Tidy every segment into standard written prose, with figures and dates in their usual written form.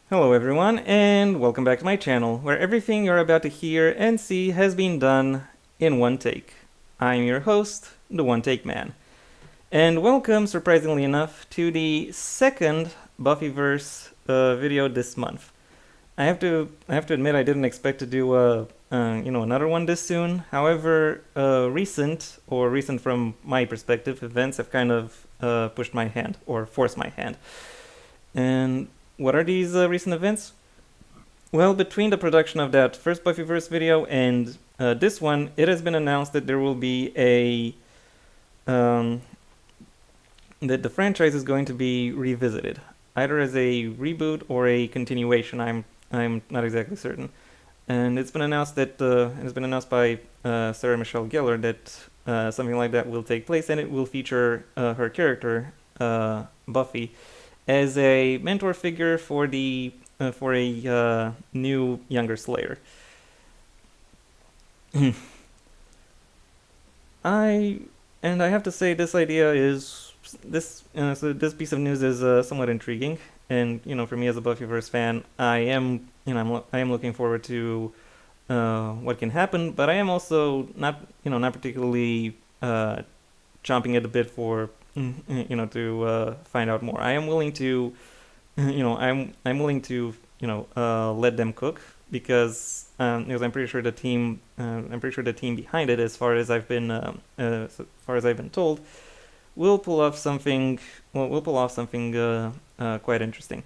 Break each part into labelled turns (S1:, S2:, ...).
S1: Hello everyone, and welcome back to my channel, where everything you're about to hear and see has been done in one take. I'm your host, the One Take Man. And welcome, surprisingly enough, to the second Buffyverse video this month. I have to admit I didn't expect to do another one this soon. However, recent from my perspective, events have kind of pushed my hand or forced my hand. And what are these recent events? Well, between the production of that first Buffyverse video and this one, it has been announced that there will be that the franchise is going to be revisited, either as a reboot or a continuation. I'm not exactly certain, and it's been announced by Sarah Michelle Gellar that something like that will take place, and it will feature her character Buffy as a mentor figure for a new younger Slayer. I have to say this piece of news is somewhat intriguing, and for me as a Buffyverse fan, I am looking forward to what can happen, but I am also not particularly chomping at the bit for to find out more. I am willing to I'm willing to let them cook, because I'm pretty sure the team behind it, as far as I've been told, will pull off something quite interesting.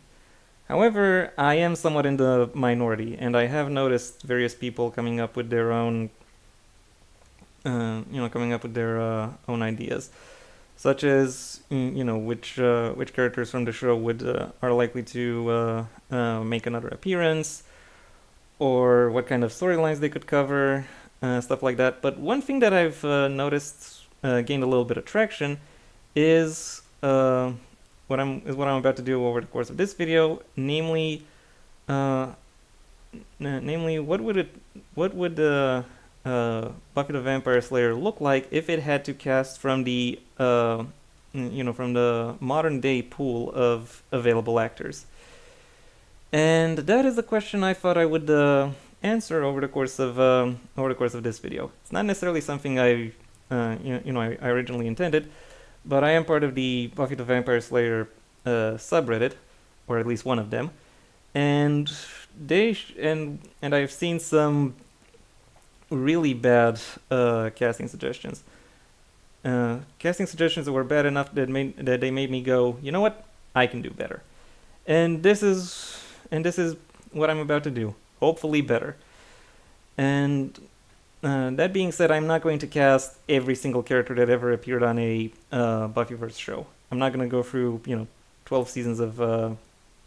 S1: However, I am somewhat in the minority, and I have noticed various people coming up with their own own ideas, such as which characters from the show are likely to make another appearance, or what kind of storylines they could cover, stuff like that. But one thing that I've noticed gained a little bit of traction is what I'm about to do over the course of this video, namely what would Buffy the Vampire Slayer look like if it had to cast from the from the modern day pool of available actors. And that is the question I thought I would answer over the course of this video. It's not necessarily something I originally intended, but I am part of the Buffy the Vampire Slayer subreddit, or at least one of them, and and I've seen some really bad casting suggestions. Casting suggestions that were bad enough that they made me go, you know what, I can do better. And this is what I'm about to do. Hopefully better. And that being said, I'm not going to cast every single character that ever appeared on a Buffyverse show. I'm not going to go through 12 seasons of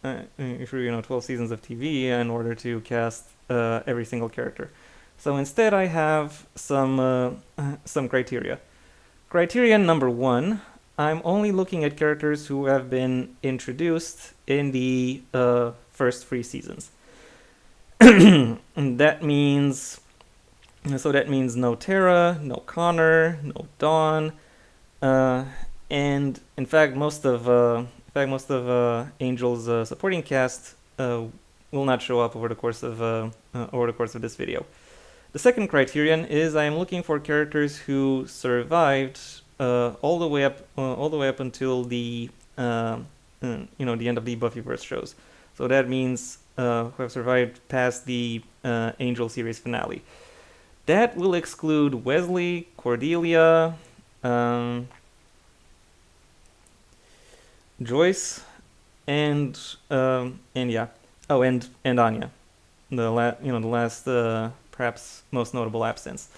S1: 12 seasons of TV in order to cast every single character. So instead, I have some criteria. Criterion number 1: I'm only looking at characters who have been introduced in the first 3 seasons. That means no Tara, no Connor, no Dawn, and in fact most of Angel's supporting cast will not show up over the course of this video. The second criterion is I am looking for characters who survived all the way up until the the end of the Buffyverse shows. So that means who have survived past the Angel series finale. That will exclude Wesley, Cordelia, Joyce, and yeah. Oh, and Anya, the last perhaps most notable absence.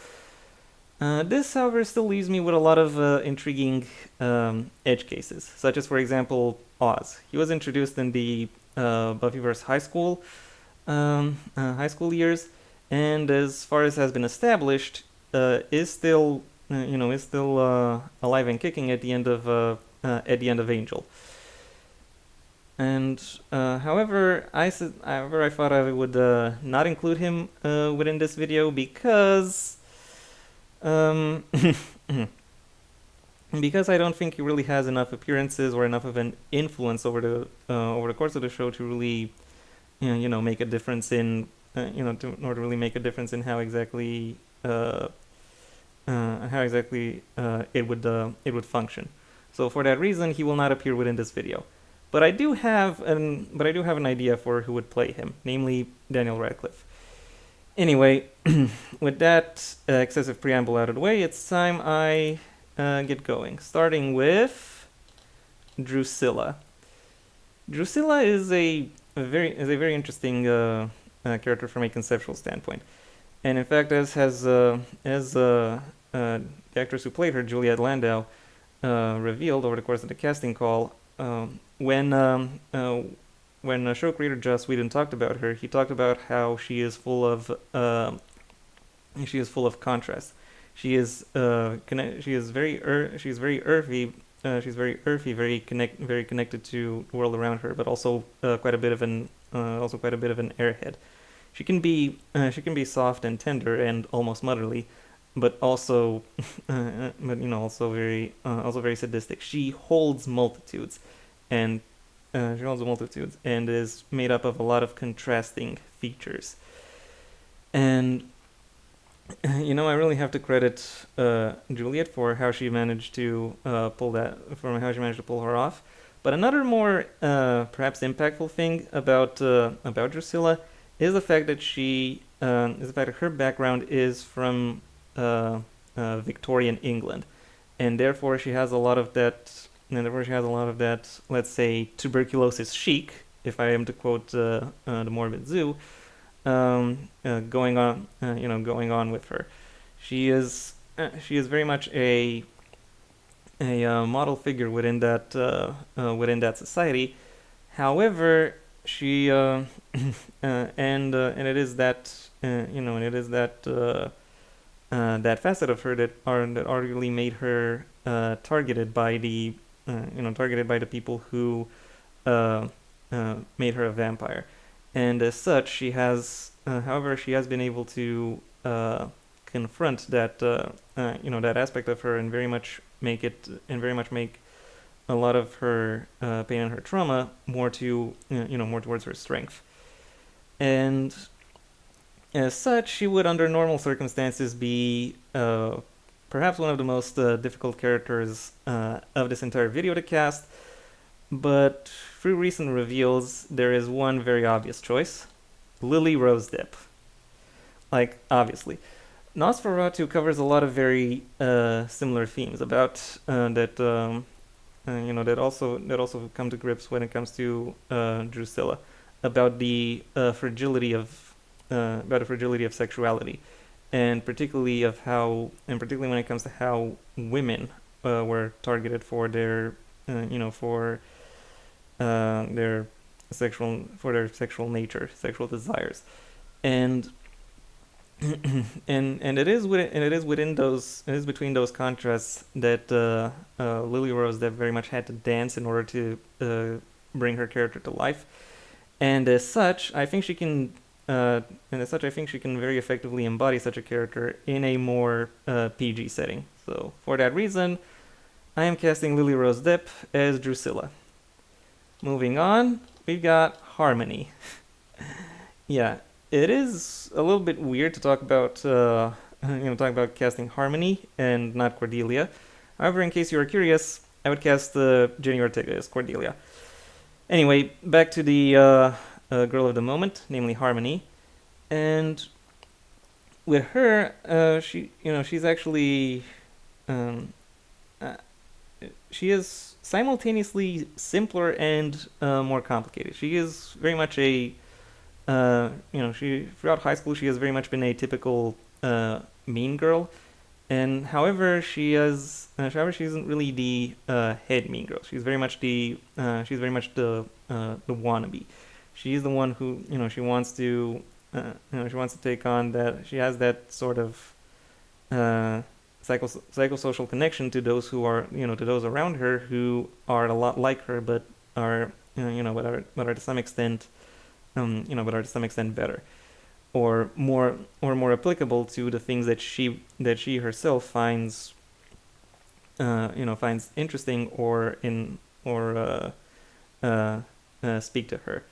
S1: This, however, still leaves me with a lot of intriguing edge cases, such as, for example, Oz. He was introduced in the Buffyverse high school years, and as far as has been established, is still alive and kicking at the end of Angel. And however, I thought I would not include him within this video because because I don't think he really has enough appearances or enough of an influence over the course of the show to really make a difference in in order to really make a difference in how exactly it would function. So for that reason, he will not appear within this video. But I do have an idea for who would play him, namely Daniel Radcliffe. Anyway, with that excessive preamble out of the way, it's time I get going. Starting with Drusilla. Drusilla is a very interesting character from a conceptual standpoint, and in fact, as the actress who played her, Juliette Landau, revealed over the course of the casting call, when show creator Joss Whedon talked about her, he talked about how she is full of contrast. She's very earthy. She's very earthy, very connected to the world around her, but also quite a bit of an airhead. She can be soft and tender and almost motherly, but also also very sadistic. She holds multitudes, and is made up of a lot of contrasting features. And I really have to credit Juliet for how she managed to pull her off. But another more perhaps impactful thing about Drusilla is the fact that her background is from Victorian England, and therefore she has a lot of that. Let's say, tuberculosis chic, if I am to quote the Morbid Zoo, going on with her. She is very much a model figure within that society. However, she and it is that that facet of her that arguably made her targeted by the people who made her a vampire. And as such, she has been able to confront that that aspect of her and very much make a lot of her pain and her trauma more towards her strength. And as such, she would, under normal circumstances, be perhaps one of the most difficult characters of this entire video to cast. But through recent reveals, there is one very obvious choice: Lily Rose Depp. Like, obviously. Nosferatu covers a lot of very similar themes about that also come to grips when it comes to Drusilla, about the fragility of sexuality, and particularly when it comes to how women were targeted for their sexual nature, sexual desires, and it is between those contrasts that Lily Rose Depp very much had to dance in order to bring her character to life, and as such, I think she can very effectively embody such a character in a more PG setting. So for that reason, I am casting Lily Rose Depp as Drusilla. Moving on, we've got Harmony. Yeah. It is a little bit weird to talk about casting Harmony and not Cordelia. However, in case you are curious, I would cast Jenny Ortega as Cordelia. Anyway, back to the girl of the moment, namely Harmony, and with her, she's actually she is simultaneously simpler and more complicated. She is very much throughout high school, she has very much been a typical mean girl, and however, she isn't really the head mean girl. She's very much the wannabe. She's the one who she wants to take on that. She has that sort of psychosocial connection to those who are to those around her who are a lot like her, but are to some extent better, or more applicable to the things that she herself finds interesting or speak to her.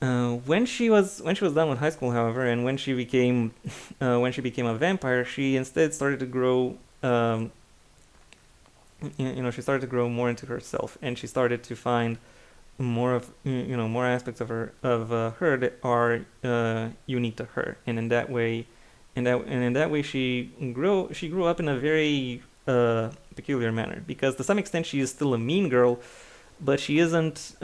S1: When she was done with high school, however, and when she became a vampire, she instead started to grow. She started to grow more into herself, and she started to find more aspects of her that are unique to her, and in that way she grew up in a very peculiar manner, because to some extent she is still a mean girl, but she isn't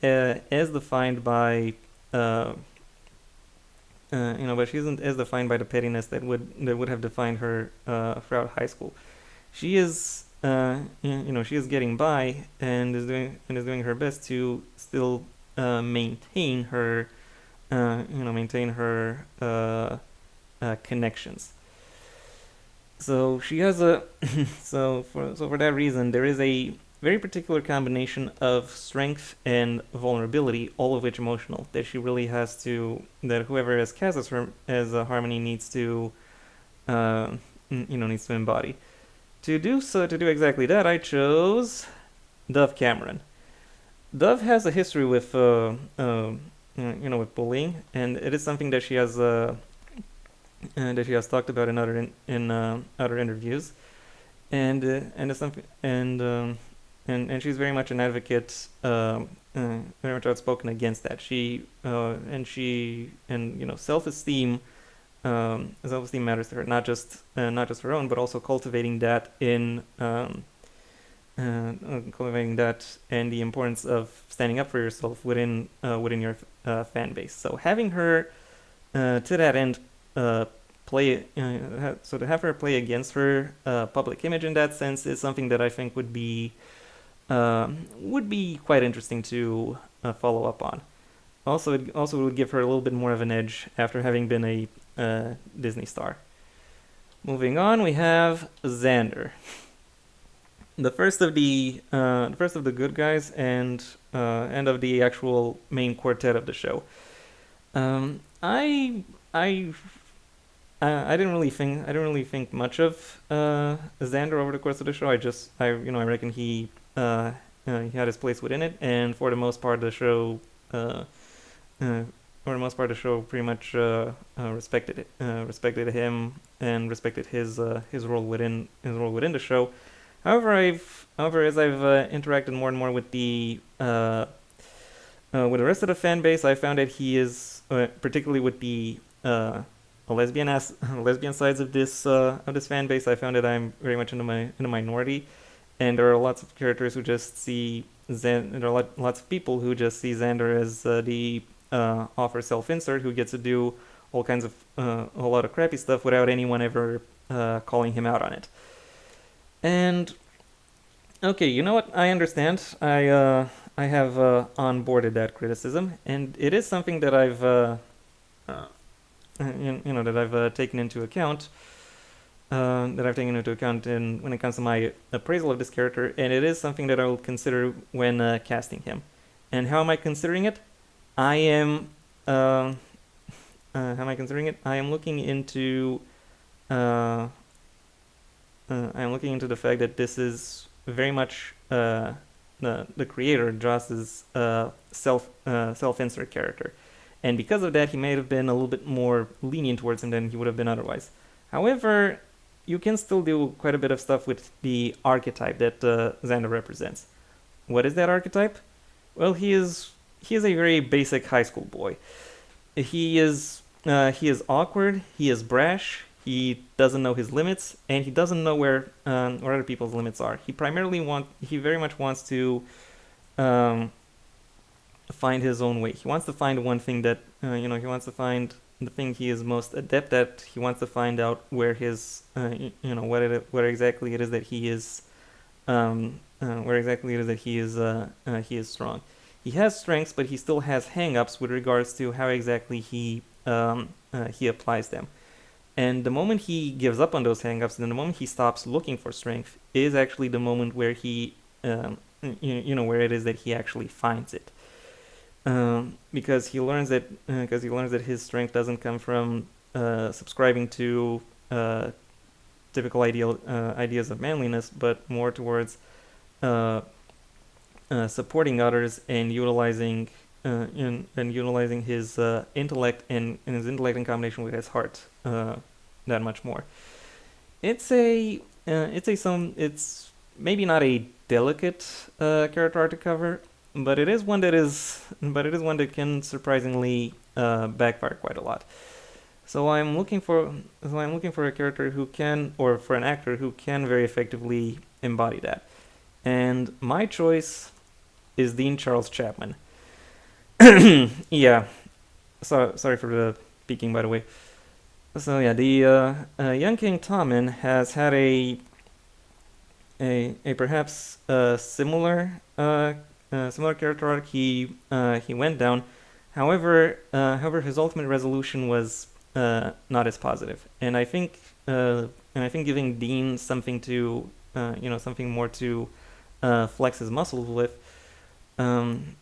S1: as defined by uh, but she isn't as defined by the pettiness that would have defined her throughout high school. She is she is getting by, and is doing her best to still maintain her connections. So she has a so for that reason, there is a very particular combination of strength and vulnerability, all of which emotional, that whoever has cast as her as a Harmony uh, needs to embody. To do exactly that, I chose Dove Cameron. Dove has a history with bullying, and it is something that she has talked about in other interviews, and it's something and she's very much an advocate, very much outspoken against that. Self-esteem matters to her, not just her own, but also cultivating that and the importance of standing up for yourself within your fan base. So having her to that end play so to have her play against her public image in that sense is something that I think would be quite interesting to follow up on. Also, it also would give her a little bit more of an edge after having been a Disney star. Moving on, we have Xander, the first of the good guys, and of the actual main quartet of the show. Um, I I I didn't really think much of Xander over the course of the show. I reckon he had his place within it, and for the most part, the show uh, uh, pretty much respected him and respected his role within the show. However, as I've interacted more and more with the rest of the fan base, I found that he is, particularly with the lesbian sides of this fan base. I found that I'm very much in the minority, and there are lots of characters who just see There are lots of people who just see Xander as the author self-insert who gets to do all kinds of a whole lot of crappy stuff without anyone ever calling him out on it. And okay, you know what? I understand. I have onboarded that criticism, and it is something that uh, that I've taken into account. When it comes to my appraisal of this character, and it is something that I will consider when casting him. And how am I considering it? I am. How am I considering it? Uh, I am looking into the fact that this is very much the creator Joss's self-insert character, and because of that, he may have been a little bit more lenient towards him than he would have been otherwise. However, you can still do quite a bit of stuff with the archetype that Xander represents. What is that archetype? Well, he is a very basic high school boy. He is awkward. He is brash. He doesn't know his limits, and he doesn't know where other people's limits are. He very much wants to um, find his own way. He wants to find one thing that he wants to find the thing he is most adept at. He wants to find out where his what exactly it is that he is strong. He has strengths, but he still has hang-ups with regards to how exactly he applies them. And the moment he gives up on those hang-ups, and the moment he stops looking for strength, is actually the moment where where it is that he actually finds it. Because he learns that his strength doesn't come from subscribing to typical ideas of manliness, but more towards uh, supporting others and utilizing and utilizing his intellect and his intellect in combination with his heart that much more. It's maybe not a delicate character art to cover, but it is one that can surprisingly backfire quite a lot. So I'm looking for a character who can, or for an actor who can very effectively embody that. And my choice is Dean Charles Chapman. Yeah. Sorry for the peeking, by the way. So yeah, the young King Tommen has had a perhaps similar character arc. He went down. However, his ultimate resolution was not as positive, and I think giving Dean something to something more to flex his muscles with, and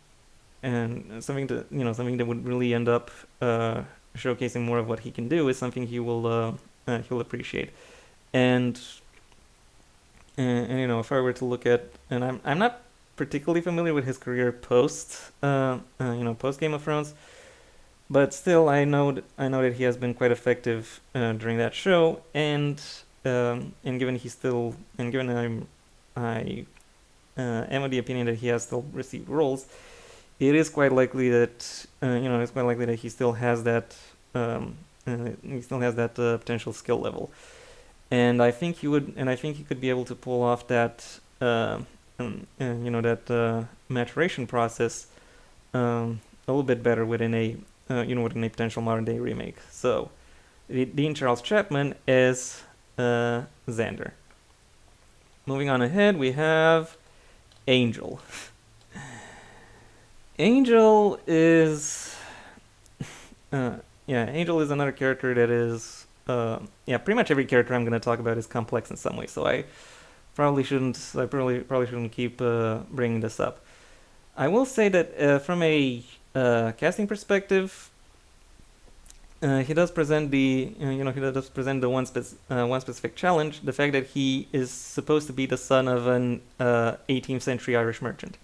S1: something that would really end up showcasing more of what he can do is something he'll appreciate. And if I were to look at, and I'm not particularly familiar with his career post Game of Thrones, but still I know that he has been quite effective during that show, and given I am of the opinion that he has still received roles, it is quite likely that he still has that potential skill level, and I think he could be able to pull off that maturation process a little bit better within a potential modern day remake. So Dean Charles Chapman as Xander. Moving on ahead, we have Angel. Angel is Angel is another character that is pretty much every character I'm going to talk about is complex in some way, so I probably shouldn't keep bringing this up. I will say that from a casting perspective, he does present the one specific challenge: the fact that he is supposed to be the son of an 18th century Irish merchant,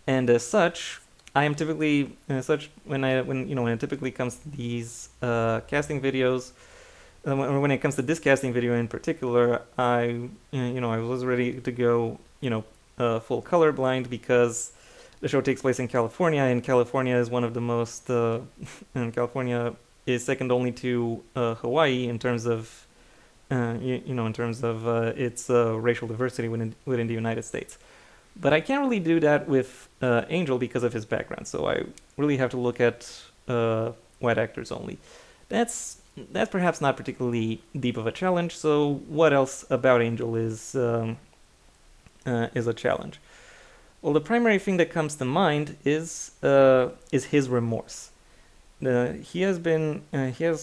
S1: and as such, I am typically when it typically comes to these casting videos, when it comes to this casting video in particular, I was ready to go full colorblind, because the show takes place in California, and California is one of the most and California is second only to Hawaii in terms of its racial diversity within the United States. But I can't really do that with Angel because of his background, so I really have to look at white actors only. That's perhaps not particularly deep of a challenge. So what else about Angel is a challenge? Well, the primary thing that comes to mind is his remorse. He has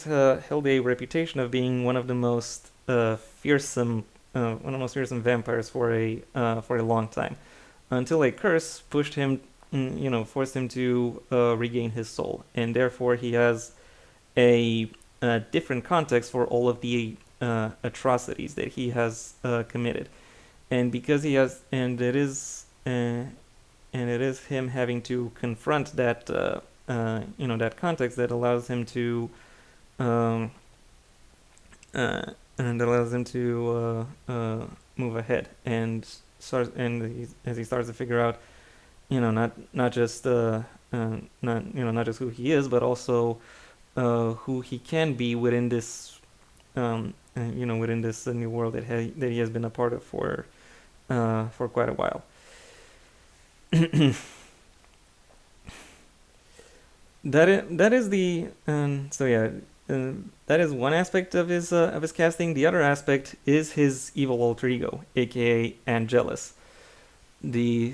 S1: held a reputation of being one of the most fearsome vampires for a long time, until a curse pushed him, forced him to regain his soul, and therefore he has a different context for all of the atrocities that he has committed, and because he has, and it is him having to confront that that context that allows him to move ahead and as he starts to figure out, not just who he is, but also who he can be within this within this new world that he has been a part of for quite a while. That is one aspect of his casting. The other aspect is his evil alter ego, aka Angelus, the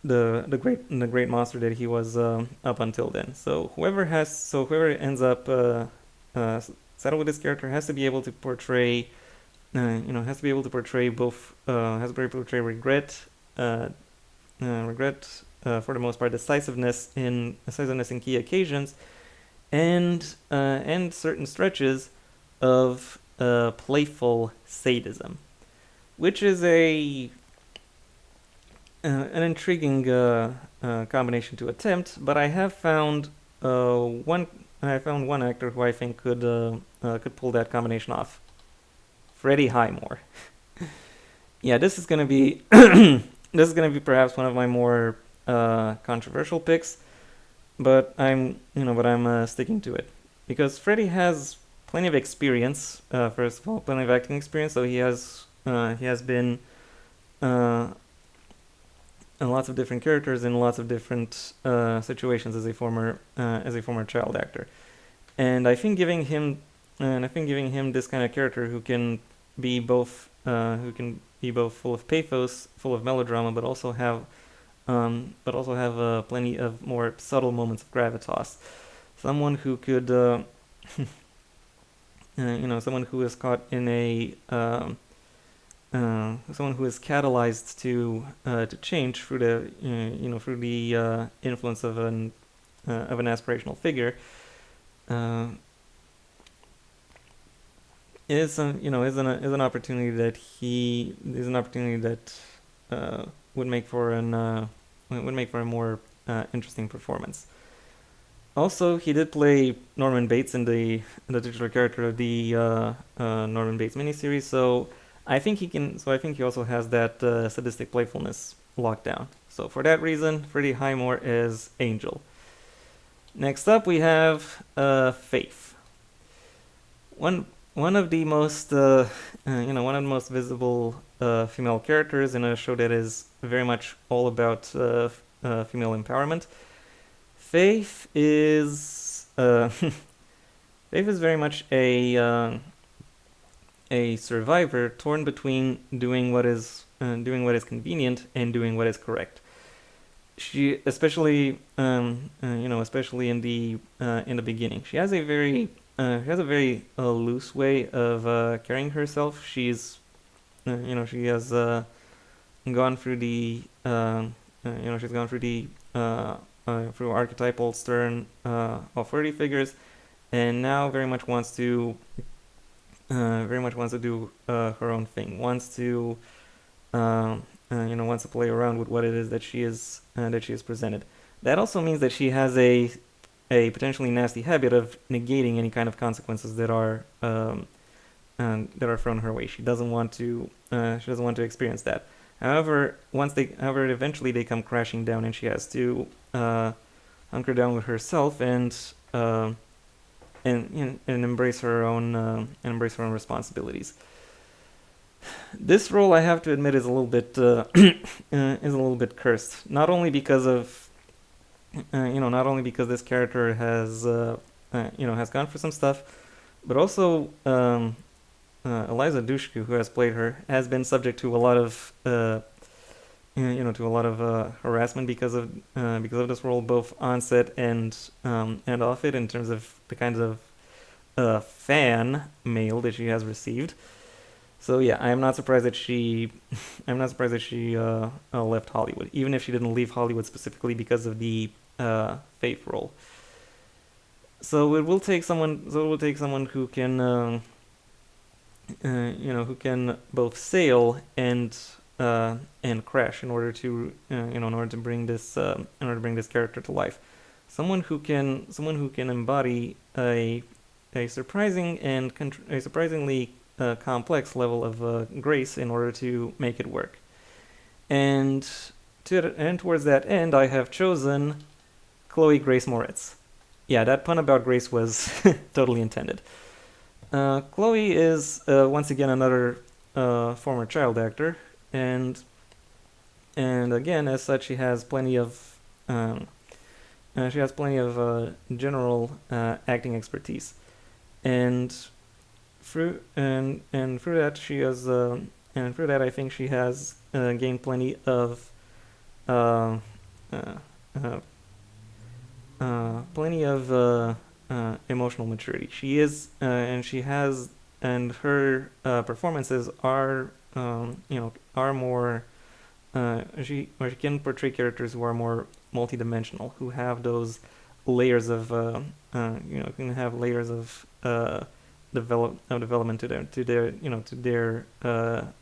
S1: great monster that he was up until then. So whoever ends up settled with this character has to be able to portray regret, for the most part, decisiveness in key occasions, and certain stretches of playful sadism, which is an intriguing combination to attempt, but I have found one. I found one actor who I think could pull that combination off. Freddie Highmore. Yeah, this is gonna be this is gonna be perhaps one of my more controversial picks, but I'm sticking to it because Freddie has plenty of experience. First of all, plenty of acting experience. So he has been uh, in lots of different characters in lots of different situations as a former child actor, and I think giving him this kind of character who can be both full of pathos, full of melodrama, but also have plenty of more subtle moments of gravitas. Someone who could, someone who is caught in a, someone who is catalyzed to change through through the influence of an aspirational figure, uh, is an opportunity that would make for a more interesting performance. Also, he did play Norman Bates in the titular character of the Norman Bates miniseries, so I think he can. So I think he also has that sadistic playfulness locked down. So for that reason, Freddie Highmore is Angel. Next up, we have Faith. One of the most one of the most visible female characters in a show that is very much all about female empowerment. Faith is Faith is very much a survivor torn between doing what is convenient and doing what is correct. She especially in the beginning, she has a very loose way of carrying herself. She has gone through through archetypal stern authority figures, and now very much wants to do her own thing. Wants to play around with what it is that she is presented. That also means that she has a potentially nasty habit of negating any kind of consequences that are thrown her way. She doesn't want to experience that. However, eventually they come crashing down, and she has to hunker down with herself and embrace her own responsibilities. This role, I have to admit, is a little bit cursed. Not only because this character has gone for some stuff, but also Eliza Dushku, who has played her, has been subject to a lot of harassment because of this role, both on set and off it, in terms of the kinds of fan mail that she has received. So yeah, I am not surprised that she left Hollywood, even if she didn't leave Hollywood specifically because of the Faith role. So it will take someone who can who can both sail and crash in order to bring this character to life. Someone who can embody a surprisingly complex level of grace in order to make it work. And towards that end, I have chosen Chloe Grace Moretz. Yeah, that pun about Grace was totally intended. Chloe is once again another former child actor, and again, as such, she has plenty of general acting expertise, and through that I think she has gained plenty of emotional maturity. Her performances are more. She can portray characters who are more multidimensional, who have those layers of development to their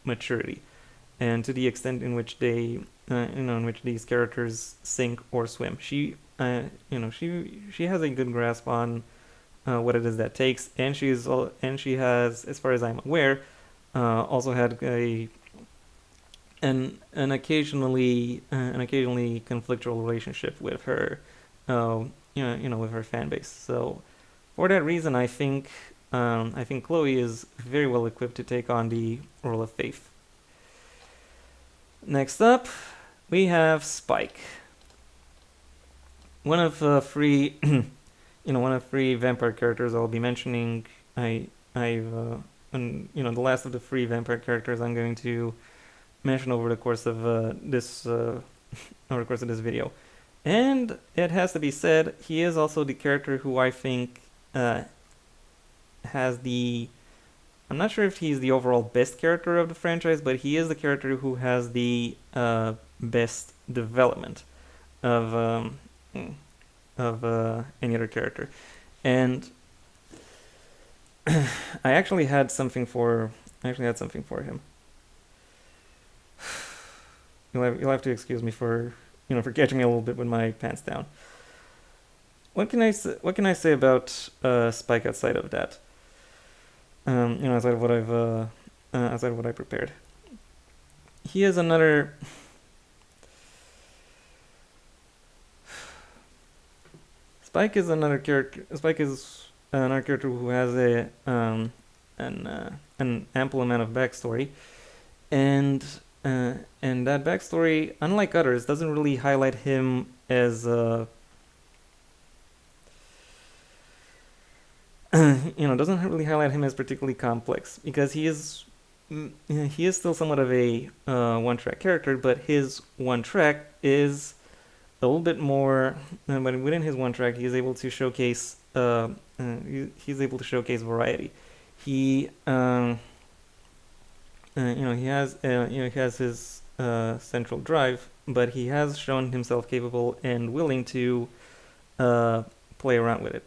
S1: maturity, and to the extent in which they in which these characters sink or swim. She has a good grasp on what it is that takes, and she has, as far as I'm aware, also had an occasionally conflictual relationship with her, with her fan base. So for that reason, I think Chloe is very well equipped to take on the role of Faith. Next up, we have Spike. One of three, one of three vampire characters I'll be mentioning. The last of the three vampire characters I'm going to mention over the course of this video. And it has to be said, he is also the character who I think has the... I'm not sure if he's the overall best character of the franchise, but he is the character who has the best development of any other character. And I actually had something for him. You'll have to excuse me for catching me a little bit with my pants down. What can I say about Spike outside of that? Outside of what I prepared. He is another. Spike is another character who has an ample amount of backstory, and that backstory, unlike others, doesn't really highlight him as doesn't really highlight him as particularly complex, because he is still somewhat of a one-track character, but his one track is a little bit more. But within his one track, he is able to showcase variety. He he has his central drive, but he has shown himself capable and willing to play around with it.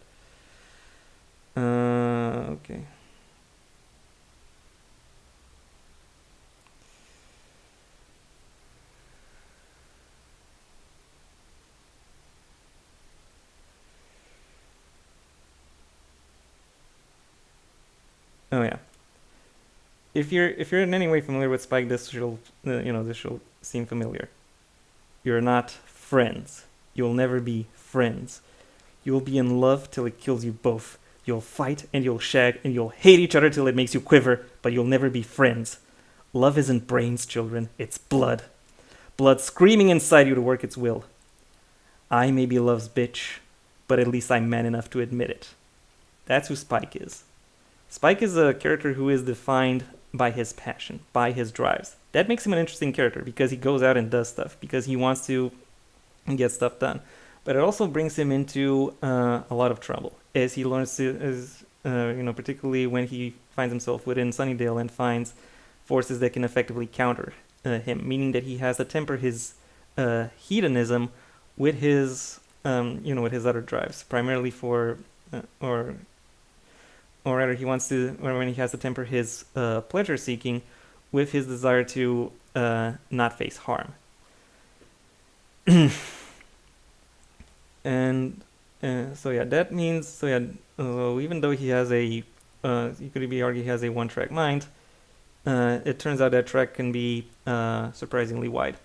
S1: Okay. Oh yeah. If you're in any way familiar with Spike, this shall seem familiar. You're not friends. You'll never be friends. You'll be in love till it kills you both. You'll fight and you'll shag and you'll hate each other till it makes you quiver, but you'll never be friends. Love isn't brains, children. It's blood. Blood screaming inside you to work its will. I may be love's bitch, but at least I'm man enough to admit it. That's who Spike is. Spike is a character who is defined by his passion, by his drives. That makes him an interesting character because he goes out and does stuff, because he wants to get stuff done. But it also brings him into a lot of trouble as he learns to, particularly when he finds himself within Sunnydale and finds forces that can effectively counter him, meaning that he has to temper his hedonism with his, with his other drives, primarily for, or rather, he wants to, or when he has to temper his pleasure seeking with his desire to not face harm. And that means, even though he has a, you could argue he has a one-track mind, it turns out that track can be surprisingly wide.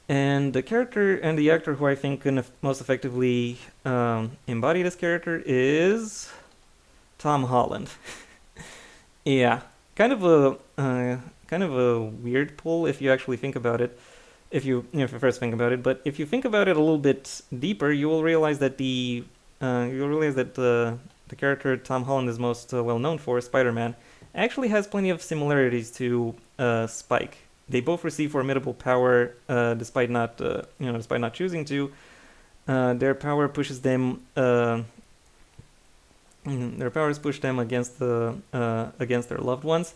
S1: And the character and the actor who I think can most effectively embody this character is Tom Holland. Yeah, kind of a weird pull if you actually think about it. If you first think about it, but if you think about it a little bit deeper, you will realize that the character Tom Holland is most well known for, Spider-Man, actually has plenty of similarities to Spike. They both receive formidable power, despite not choosing to. Their power pushes them. Their powers push them against their loved ones,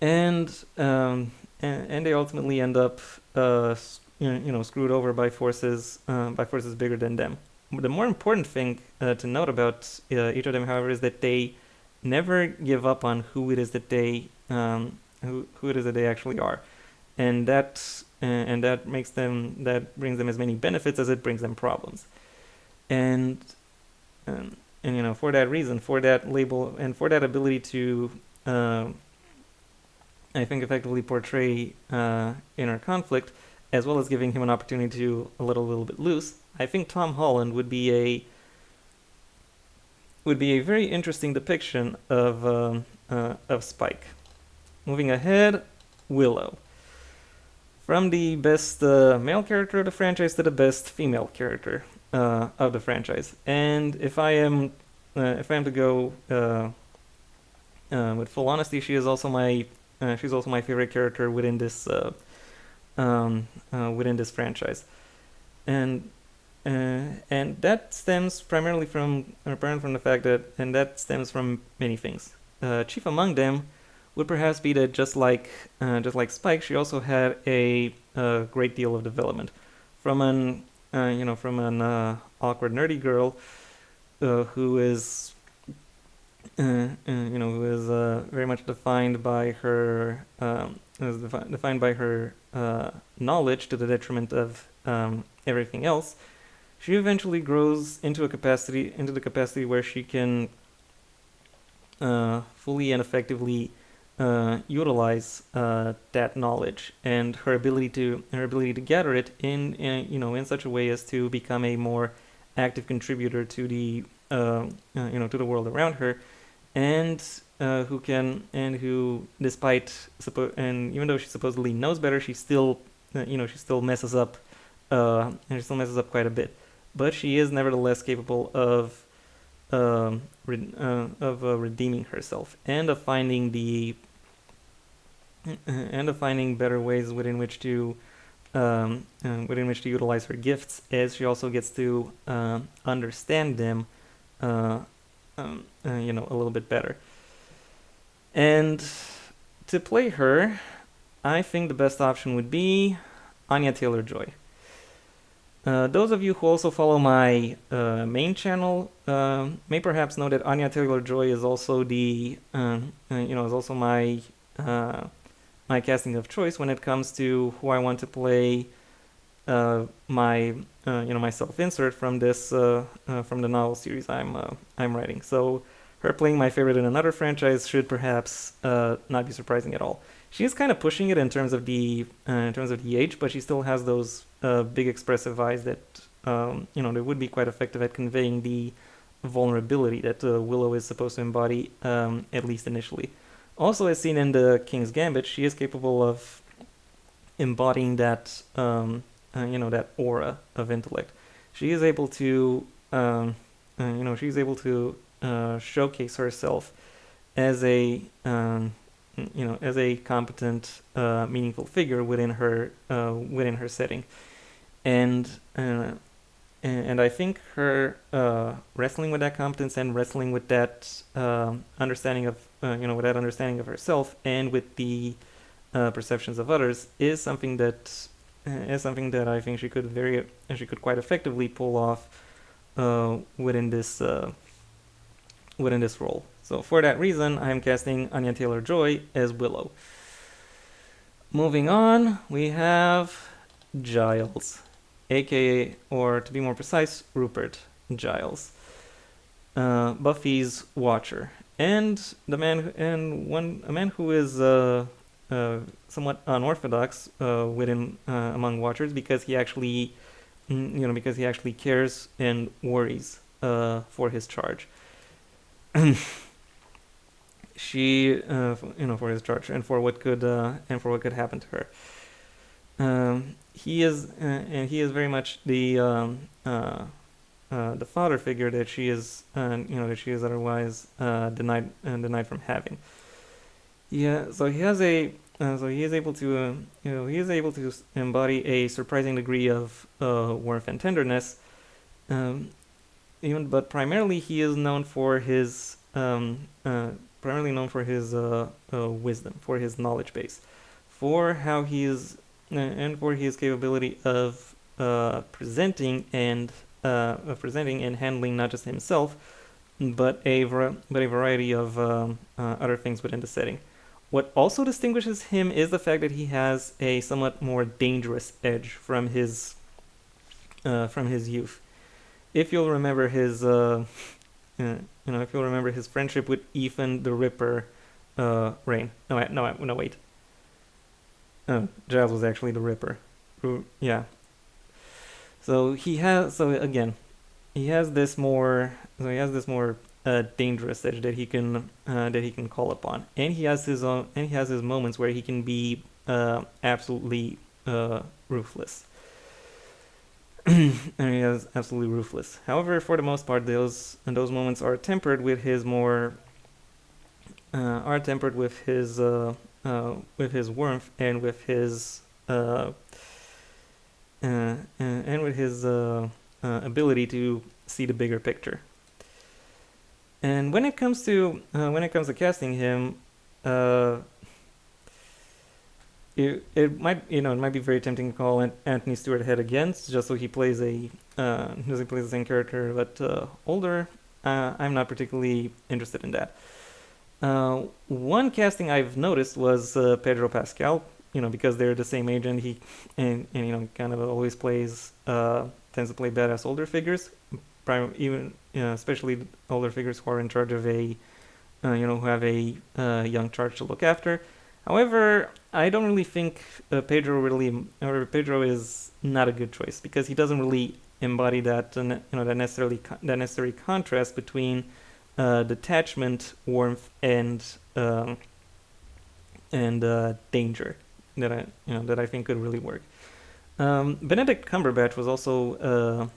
S1: and they ultimately end up screwed over by forces bigger than them. The more important thing to note about each of them, however, is that they never give up on who it is that they actually are, and that and that brings them as many benefits as it brings them problems. And for that reason, for that label, and for that ability to, I think, effectively portray inner conflict, as well as giving him an opportunity to a little bit loose, I think Tom Holland would be a very interesting depiction of Spike. Moving ahead, Willow. From the best male character of the franchise to the best female character of the franchise, and if I am to go with full honesty, she is also my favorite character within this franchise, and that stems primarily from the fact that stems from many things. Chief among them would perhaps be that just like Spike, she also had a great deal of development from an awkward nerdy girl who is very much defined by her knowledge to the detriment of everything else. She eventually grows into the capacity where she can fully and effectively utilize that knowledge and her ability to gather it in such a way as to become a more active contributor to the to the world around her, and who despite even though she supposedly knows better, she still messes up quite a bit, but she is nevertheless capable of redeeming herself and of finding better ways within which to utilize her gifts, as she also gets to understand them a little bit better. And to play her, I think the best option would be Anya Taylor-Joy. Those of you who also follow my main channel may perhaps know that Anya Taylor-Joy is also my casting of choice when it comes to who I want to play my self-insert from the novel series I'm writing. So her playing my favorite in another franchise should perhaps not be surprising at all. She is kind of pushing it in terms of the age, but she still has those big expressive eyes that they would be quite effective at conveying the vulnerability that Willow is supposed to embody, at least initially. Also, as seen in the King's Gambit, she is capable of embodying that that aura of intellect. She is able to showcase herself as a competent, meaningful figure within her setting, and I think her wrestling with that competence and wrestling with that understanding of herself and with the perceptions of others is something that I think she could quite effectively pull off within this role. So for that reason, I am casting Anya Taylor-Joy as Willow. Moving on, we have Giles, aka, or to be more precise, Rupert Giles, Buffy's Watcher, and a man who is somewhat unorthodox among Watchers, because he actually cares and worries for his charge. For his charge and for what could happen to her. He is very much the father figure that she is otherwise denied from having. Yeah, so he is able to embody a surprising degree of warmth and tenderness. But primarily he is known for his wisdom, for his knowledge base, for how he is, and for his capability of presenting and handling not just himself, but a variety of other things within the setting. what also distinguishes him is the fact that he has a somewhat more dangerous edge from his youth. If you'll remember his if you'll remember his friendship with Ethan the Ripper, Rain. No, wait. Giles was actually the Ripper. Yeah. So he has. So again, he has this more. So he has this more dangerous edge that he can call upon, and he has his own. And he has his moments where he can be absolutely ruthless. And he is absolutely ruthless. However, for the most part, those moments are tempered with his more with his warmth and with his ability to see the bigger picture. And when it comes to casting him, it might be very tempting to call Anthony Stewart Head against, just so he plays the same character but older. I'm not particularly interested in that. One casting I've noticed was Pedro Pascal. Because they're the same age, and he kind of always tends to play badass older figures, especially older figures who are in charge of who have a young charge to look after. However, I don't really think Pedro is not a good choice, because he doesn't really embody that necessary contrast between detachment, warmth, and danger that I think could really work. Benedict Cumberbatch was also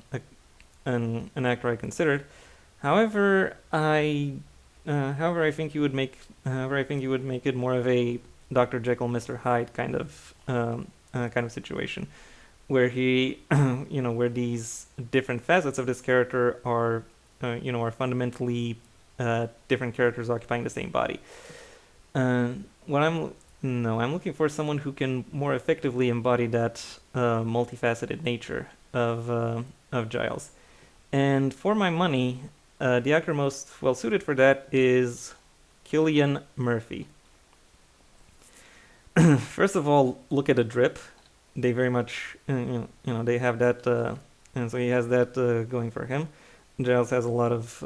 S1: an actor I considered. However, I think you would make it more of a Dr. Jekyll, Mr. Hyde kind of situation, where he where these different facets of this character are fundamentally different characters occupying the same body. I'm looking for someone who can more effectively embody that multifaceted nature of Giles. And for my money, the actor most well suited for that is Cillian Murphy. First of all, look at the drip. They very much, they have that, and so he has that going for him. Giles has a lot of,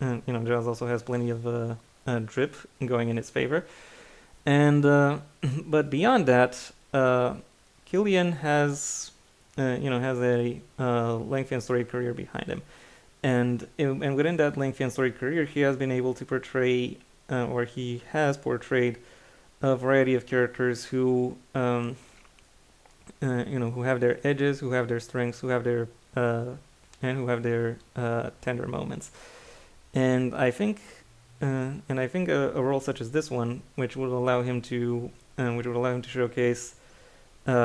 S1: Giles also has plenty of drip going in his favor. And but beyond that, Cillian has a lengthy and storied career behind him, and within that lengthy and storied career, he has been able to portray, or he has portrayed, a variety of characters who who have their edges, who have their strengths, who have their tender moments, and I think. A role such as this one, which would allow him to showcase, which will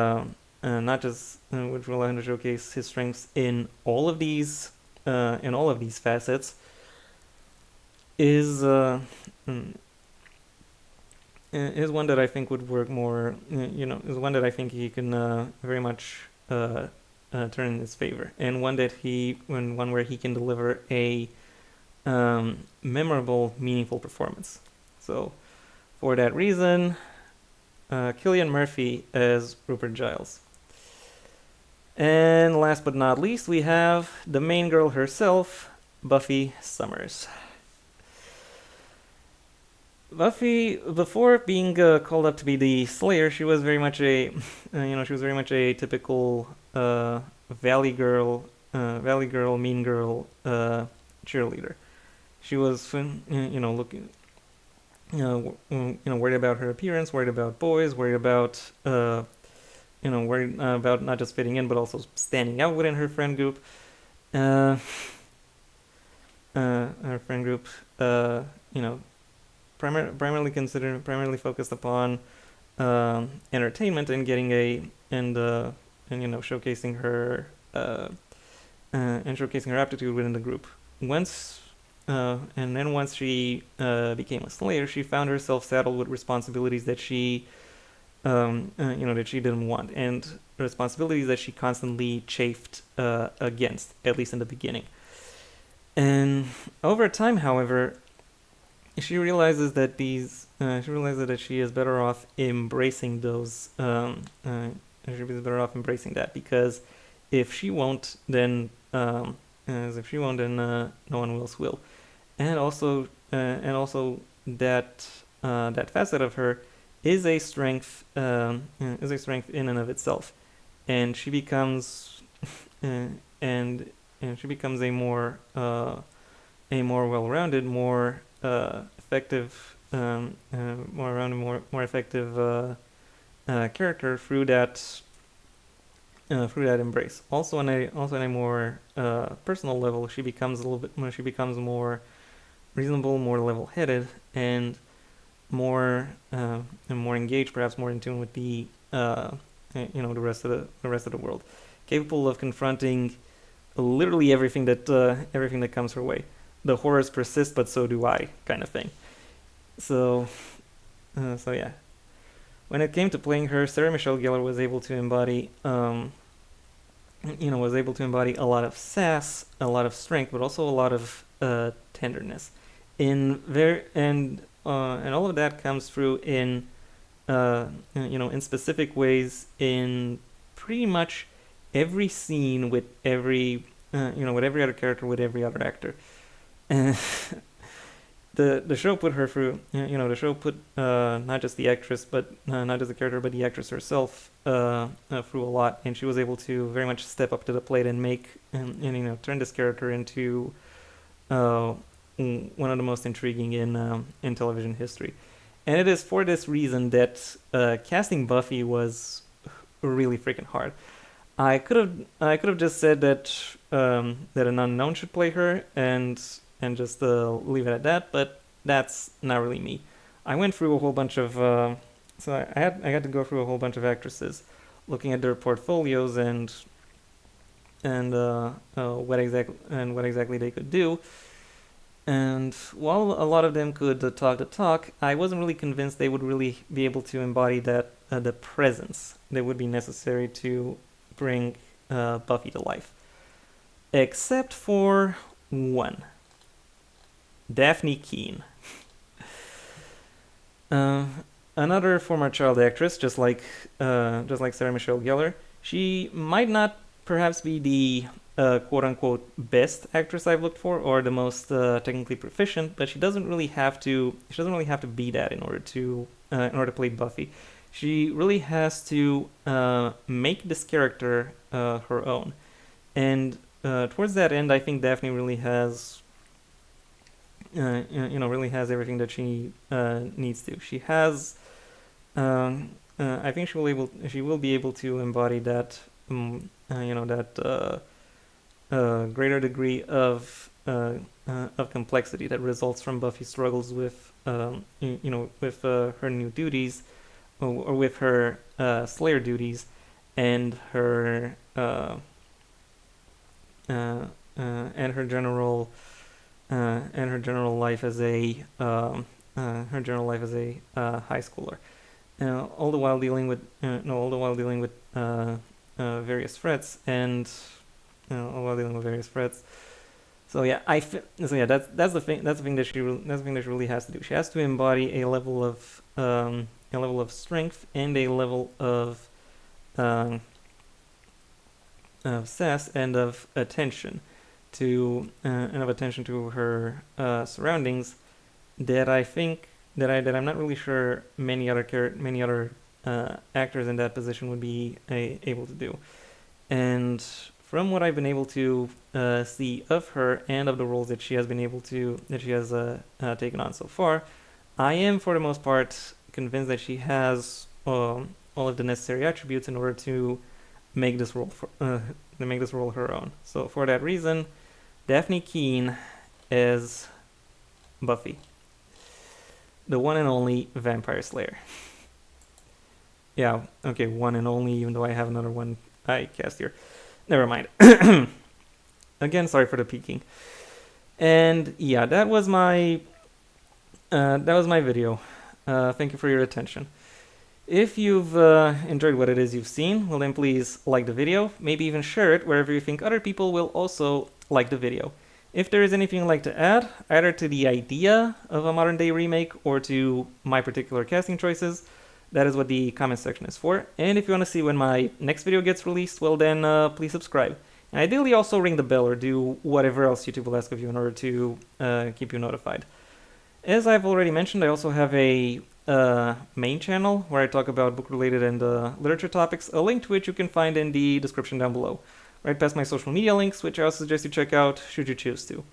S1: allow him to showcase his strengths in all of these facets, is one that I think would work more. Is one that I think he can very much turn in his favor, and one where he can deliver a memorable, meaningful performance. So, for that reason, Cillian Murphy as Rupert Giles. And last but not least, we have the main girl herself, Buffy Summers. Buffy, before being called up to be the Slayer, she was very much a typical Valley Girl, mean girl cheerleader. She was, worried about her appearance, worried about boys, worried about, worried about not just fitting in, but also standing out within her friend group. Her friend group, primarily focused upon entertainment and getting showcasing her aptitude within the group. Once she became a Slayer, she found herself saddled with responsibilities that she didn't want, and responsibilities that she constantly chafed against, at least in the beginning. And over time, however, she realizes that she is better off embracing those. She is better off embracing that, because if she won't, then no one else will. And also that that facet of her is a strength, in and of itself, and she becomes and she becomes a more well-rounded, more effective, more rounded, more effective character through that embrace. Also on a more personal level, she becomes more reasonable, more level-headed, and more engaged, perhaps more in tune with the the rest of the world, capable of confronting literally everything that comes her way. The horrors persist, but so do I, kind of thing. So yeah. When it came to playing her, Sarah Michelle Gellar was able to embody a lot of sass, a lot of strength, but also a lot of tenderness. And all of that comes through in in specific ways in pretty much every scene with every with every other character, with every other actor. The show put her through, the show put not just the actress, but not just the character, but the actress herself through a lot, and she was able to very much step up to the plate and make and turn this character into one of the most intriguing in television history. And it is for this reason that casting Buffy was really freaking hard. I could have just said that that an unknown should play her and just leave it at that, but that's not really me. I went through a whole bunch of I had to go through a whole bunch of actresses, looking at their portfolios and what exactly they could do. And while a lot of them could talk the talk, I wasn't really convinced they would really be able to embody that the presence that would be necessary to bring Buffy to life. Except for one. Daphne Keane. Another former child actress, just like Sarah Michelle Gellar. She might not perhaps be the quote-unquote best actress I've looked for, or the most technically proficient, but she doesn't really have to be that in order to play Buffy. She really has to make this character her own, and towards that end, I think Daphne really has everything that she needs to. She has I think she will be able to embody that greater degree of complexity that results from Buffy's struggles with her new duties, or with her Slayer duties, and her general life as a high schooler, all the while dealing with various threats and. While dealing with various threats. So yeah, that's the thing that she really has to do. She has to embody a level of strength and a level of sass and of attention to her surroundings that I'm not really sure many other actors in that position would be able to do. And from what I've been able to see of her and of the roles that she has taken on so far, I am for the most part convinced that she has all of the necessary attributes in order to make this role her own. So for that reason, Daphne Keane is Buffy, the one and only Vampire Slayer. Yeah, okay, one and only, even though I have another one I cast here. Never mind. Again, sorry for the peeking. And yeah, that was my video. Thank you for your attention. If you've enjoyed what it is you've seen, well then please like the video, maybe even share it wherever you think other people will also like the video. If there is anything you'd like to add, either to the idea of a modern day remake or to my particular casting choices, that is what the comment section is for. And if you want to see when my next video gets released, well then please subscribe. And ideally also ring the bell or do whatever else YouTube will ask of you in order to keep you notified. As I've already mentioned, I also have a main channel where I talk about book-related and literature topics, a link to which you can find in the description down below, right past my social media links, which I also suggest you check out should you choose to.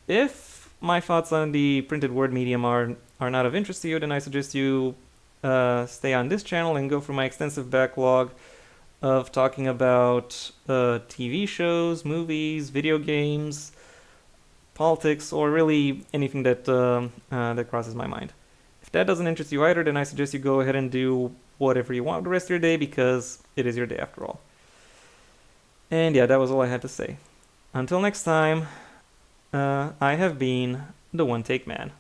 S1: If my thoughts on the printed word medium are not of interest to you, then I suggest you stay on this channel and go through my extensive backlog of talking about TV shows, movies, video games, politics, or really anything that that crosses my mind. If that doesn't interest you either, then I suggest you go ahead and do whatever you want the rest of your day, because it is your day after all. And yeah, that was all I had to say. Until next time, I have been the One Take Man.